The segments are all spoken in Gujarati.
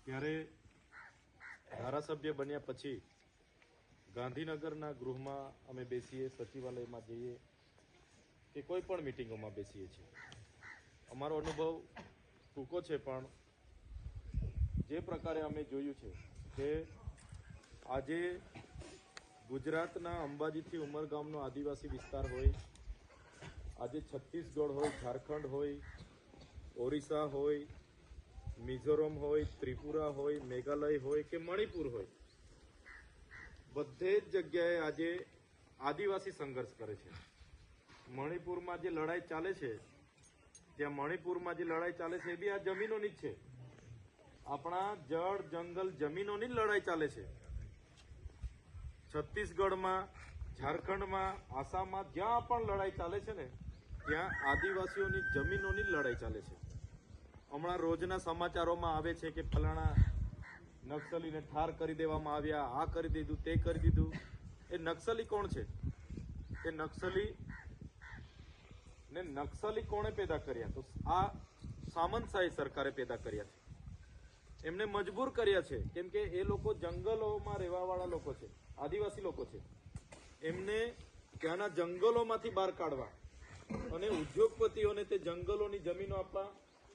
ત્યારે ધારાસભ્ય બન્યા પછી ગાંધીનગરના ગૃહમાં અમે બેસીએ, સચિવાલયમાં જઈએ કે કોઈ પણ મિટિંગોમાં બેસીએ છીએ. અમારો અનુભવ ટૂંકો છે, પણ જે પ્રકારે અમે જોયું છે કે આજે ગુજરાતના અંબાજીથી ઉમરગામનો આદિવાસી વિસ્તાર હોય, આજે છત્તીસગઢ હોય, ઝારખંડ હોય, ઓરિસ્સા હોય, મિઝોરમ હોય, ત્રિપુરા હોય, મેઘાલય હોય કે મણિપુર હોય, બધે જ જગ્યાએ આજે આદિવાસી સંઘર્ષ કરે છે. મણિપુરમાં જે લડાઈ ચાલે છે, ત્યાં મણિપુરમાં જે લડાઈ ચાલે છે એ બી આ જમીનોની જ છે. આપણા જળ, જંગલ, જમીનોની જ લડાઈ ચાલે છે. છત્તીસગઢમાં, ઝારખંડમાં, આસામમાં જ્યાં પણ લડાઈ ચાલે છે ને, ત્યાં આદિવાસીઓની જમીનોની જ લડાઈ ચાલે છે. હમણાં રોજના સમાચારોમાં આવે છે કે ફલાણા નક્સલીને ઠાર કરી દેવામાં આવ્યા, આ કરી દીધું, તે કરી દીધું. એ નક્સલી કોણ છે? એ નક્સલી કોણે પેદા કર્યા? તો આ સામંતશાહી સરકારે પેદા કર્યા છે. એમને મજબૂર કર્યા છે, કેમ કે એ લોકો જંગલોમાં રહેવાવાળા લોકો છે, આદિવાસી લોકો છે. એમને ત્યાંના જંગલોમાંથી બહાર કાઢવા અને ઉદ્યોગપતિઓને તે જંગલોની જમીનો આપવા,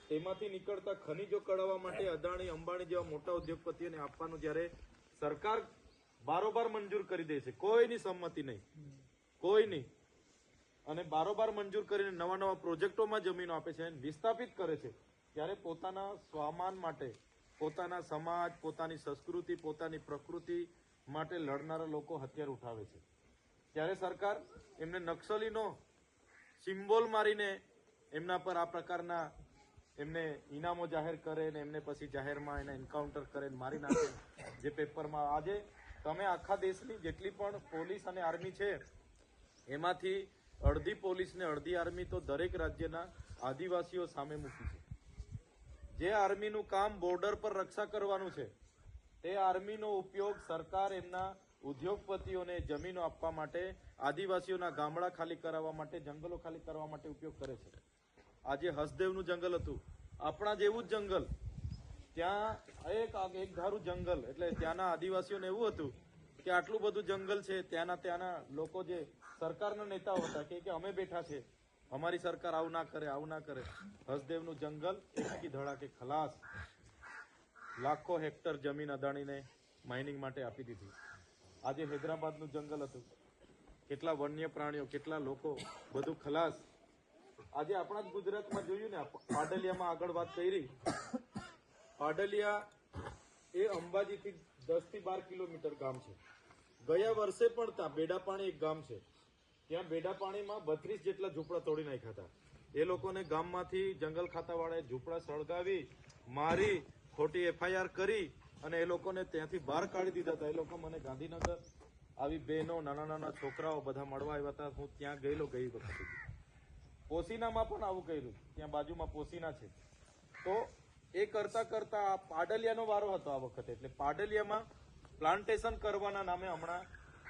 તેમાંથી નીકળતા ખનીજો કઢાવવા માટે અદાણી, અંબાણી જેવા મોટા ઉદ્યોગપતિઓને આપવાનું જ્યારે સરકાર બારોબાર મંજૂર કરી દે છે, કોઈની સંમતિ નહીં, કોઈની, અને બારોબાર મંજૂર કરીને નવા નવા પ્રોજેક્ટોમાં જમીનો આપે છે, વિસ્થાપિત કરે છે, ત્યારે પોતાના સ્વામાન માટે, પોતાના સમાજ, પોતાની સંસ્કૃતિ, પોતાની પ્રકૃતિ માટે લડનારા લોકો હથિયાર ઉઠાવે છે. ત્યારે સરકાર એમને નક્સલીનો સિમ્બોલ મારીને એમના પર આ પ્રકારના એમને ઇનામો જાહેર કરે ને એમને પછી જાહેરમાં એને એન્કાઉન્ટર કરે, મારી નાખે. જે પેપરમાં આજે તમે આખા દેશની જેટલી પણ પોલીસ અને આર્મી છે, એમાંથી અડધી પોલીસ ને અડધી આર્મી તો દરેક રાજ્યના આદિવાસીઓ સામે મૂકી છે. જે આર્મીનું કામ બોર્ડર પર રક્ષા કરવાનું છે, તે આર્મીનો ઉપયોગ સરકાર એમના ઉદ્યોગપતિઓને જમીનો આપવા માટે, આદિવાસીઓના ગામડા ખાલી કરાવવા માટે, જંગલો ખાલી કરવા માટે ઉપયોગ કરે છે. આજે હસદેવનું જંગલ હતું, આપણા જેવું જ જંગલ, ત્યાં એક ધારું જંગલ, એટલે ત્યાંના આદિવાસીઓને એવું હતું કે આટલું બધું જંગલ છે. ત્યાંના લોકો જે સરકારના નેતાઓ હતા કે અમે બેઠા છે, અમારી સરકાર આવું ના કરે, આવું ના કરે. હસદેવનું જંગલ એકકી ધડાકે ખલાસ. લાખો હેક્ટર જમીન અદાણીને માઇનિંગ માટે આપી દીધી. આજે હૈદરાબાદનું જંગલ હતું, કેટલા વન્ય પ્રાણીઓ, કેટલા લોકો, બધું ખલાસ. આજે આપણા જ ગુજરાતમાં જોયું ને, પાડલિયામાં આગળ વાત કરી. પાડલિયા એ અંબાજીથી 10 થી 12 કિલોમીટર ગામ છે. ગયા વર્ષે પણ ત્યાં બેડાપાણી એક ગામ છે, ત્યાં બેડાપાણીમાં 32 જેટલા ઝૂંપડા તોડી નાખ્યા હતા. એ લોકોને ગામમાંથી જંગલ ખાતાવાળાએ ઝૂંપડા સળગાવી, મારી, ખોટી FIR કરી અને એ લોકોને ત્યાંથી બહાર કાઢી દીધા હતા. એ લોકો મને ગાંધીનગર આવી બહેનો, નાના નાના છોકરાઓ બધા મળવા આવ્યા હતા. હું ત્યાં ગયેલો ગઈ વખતે. પોસીનામાં પણ આવું કર્યું, ત્યાં બાજુમાં પોસીના છે. તો એ કરતા કરતા પાડલિયાનો વારો હતો આ વખતે. એટલે પાડલિયામાં પ્લાન્ટેશન કરવાના નામે હમણાં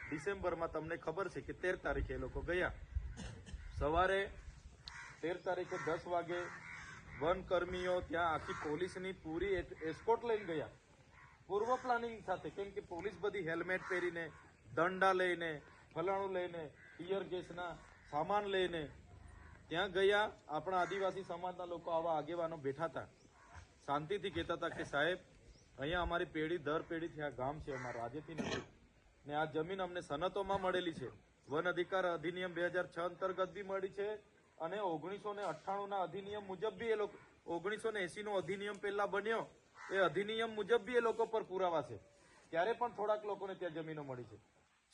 ડિસેમ્બરમાં તમને ખબર છે કે 13 તારીખે એ લોકો ગયા. સવારે 13 તારીખે 10 વાગે વનકર્મીઓ ત્યાં આખી પોલીસની પૂરી એસ્કોર્ટ લઈને ગયા, પૂર્વ પ્લાનિંગ સાથે. કેમ કે પોલીસ બધી હેલ્મેટ પહેરીને, દંડા લઈને, ફલાણું લઈને, ટીયર ગેસના સામાન લઈને ત્યાં ગયા. આપણા આદિવાસી સમાજના લોકો, આવા આગેવાનો બેઠા હતા, શાંતિથી કહેતા હતા કે સાહેબ, અહીંયા અમારી પેઢી દર પેઢીથી આ ગામ છે, અમારા રાજ્યથી નથી, ને આ જમીન અમને સનતોમાં મળેલી છે. વન અધિકાર અધિનિયમ 2006 અંતર્ગત બી મળી છે, અને 1998ના અધિનિયમ મુજબ બી એ લોકો, 1980નો અધિનિયમ પહેલા બન્યો, એ અધિનિયમ મુજબ બી એ લોકો પર પુરાવા છે. ત્યારે પણ થોડાક લોકોને ત્યાં જમીનો મળી છે.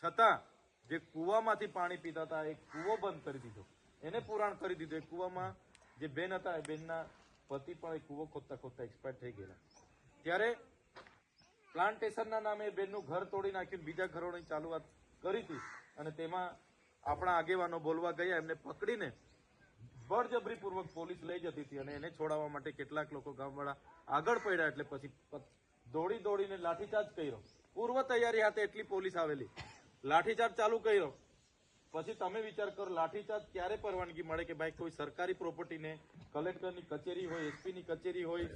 છતાં જે કૂવામાંથી પાણી પીતા હતા, એ કૂવો બંધ કરી દીધો, એને પુરાણ કરી દીધું. એ કૂવામાં જે બેન હતા, એ બેનના પતિ પણ એ કૂવો ખોદતા ખોદતા એક્સપાયર થઈ ગયેલા. ત્યારે પ્લાન્ટેશનના નામે બેનનું ઘર તોડી નાખ્યું, બીજા ઘરોની ચાલુઆત કરી હતી. અને તેમાં આપણા આગેવાનો બોલવા ગયા, એમને પકડીને બળજબરીપૂર્વક પોલીસ લઈ જતી હતી, અને એને છોડાવવા માટે કેટલાક લોકો ગામવાળા આગળ પડ્યા. એટલે પછી દોડી દોડીને લાઠીચાર્જ કર્યો. પૂર્વ તૈયારી હાથે એટલી પોલીસ આવેલી, લાઠીચાર્જ ચાલુ કર્યો. પછી તમે વિચાર કરો, લાઠીચાર્જ ક્યારે પરવાનગી મળે કે ભાઈ કોઈ સરકારી પ્રોપર્ટીને, કલેક્ટરની કચેરી હોય, SP ની કચેરી હોય,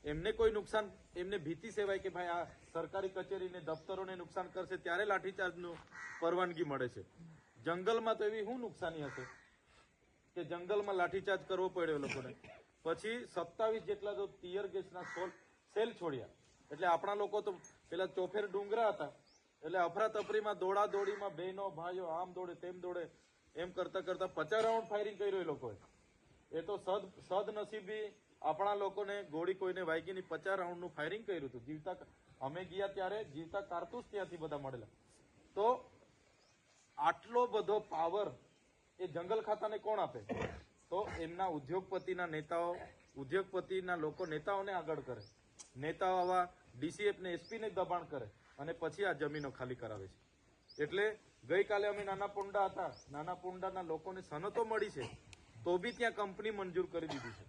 એમને કોઈ નુકસાન, એમને ભીતિ સેવાય કે ભાઈ આ સરકારી કચેરીને દફતરોને નુકસાન કરશે ત્યારે લાઠીચાર્જનું પરવાનગી મળે છે. જંગલમાં તો એવી શું નુકસાની હશે કે જંગલમાં લાઠીચાર્જ કરવો પડ્યો લોકોને. પછી 27 જેટલા તો ટીયર ગેસના સેલ છોડ્યા. એટલે આપણા લોકો તો પેલા ચોફેર ડુંગરા હતા એટલે અફરાતફરીમાં દોડા દોડીમાં બહેનો ભાઈઓ આમ દોડે તેમ દોડે એમ કરતા કરતા 50 રાઉન્ડ ફાયરિંગ કર્યું એ લોકોએ. એ તો સદનસીબી આપણા લોકોને ગોળી કોઈને વાગી નહીં, 50 રાઉન્ડનું ફાયરિંગ કર્યું હતું. જીવતા અમે ગયા ત્યારે જીવતા કારતૂસ ત્યાંથી બધા મળેલા. તો આટલો બધો પાવર એ જંગલ ખાતાને કોણ આપે? તો એમના ઉદ્યોગપતિના નેતાઓ, ઉદ્યોગપતિના લોકો નેતાઓને આગળ કરે, નેતાઓ આવા ડીસીએફને એસપીને દબાણ કરે અને પછી આ જમીનો ખાલી કરાવે છે. એટલે ગઈકાલે અમે નાના પુંડા હતા, નાના પુંડાના લોકોને સનતો મળી છે તો બી ત્યાં કંપની મંજૂર કરી દીધી છે.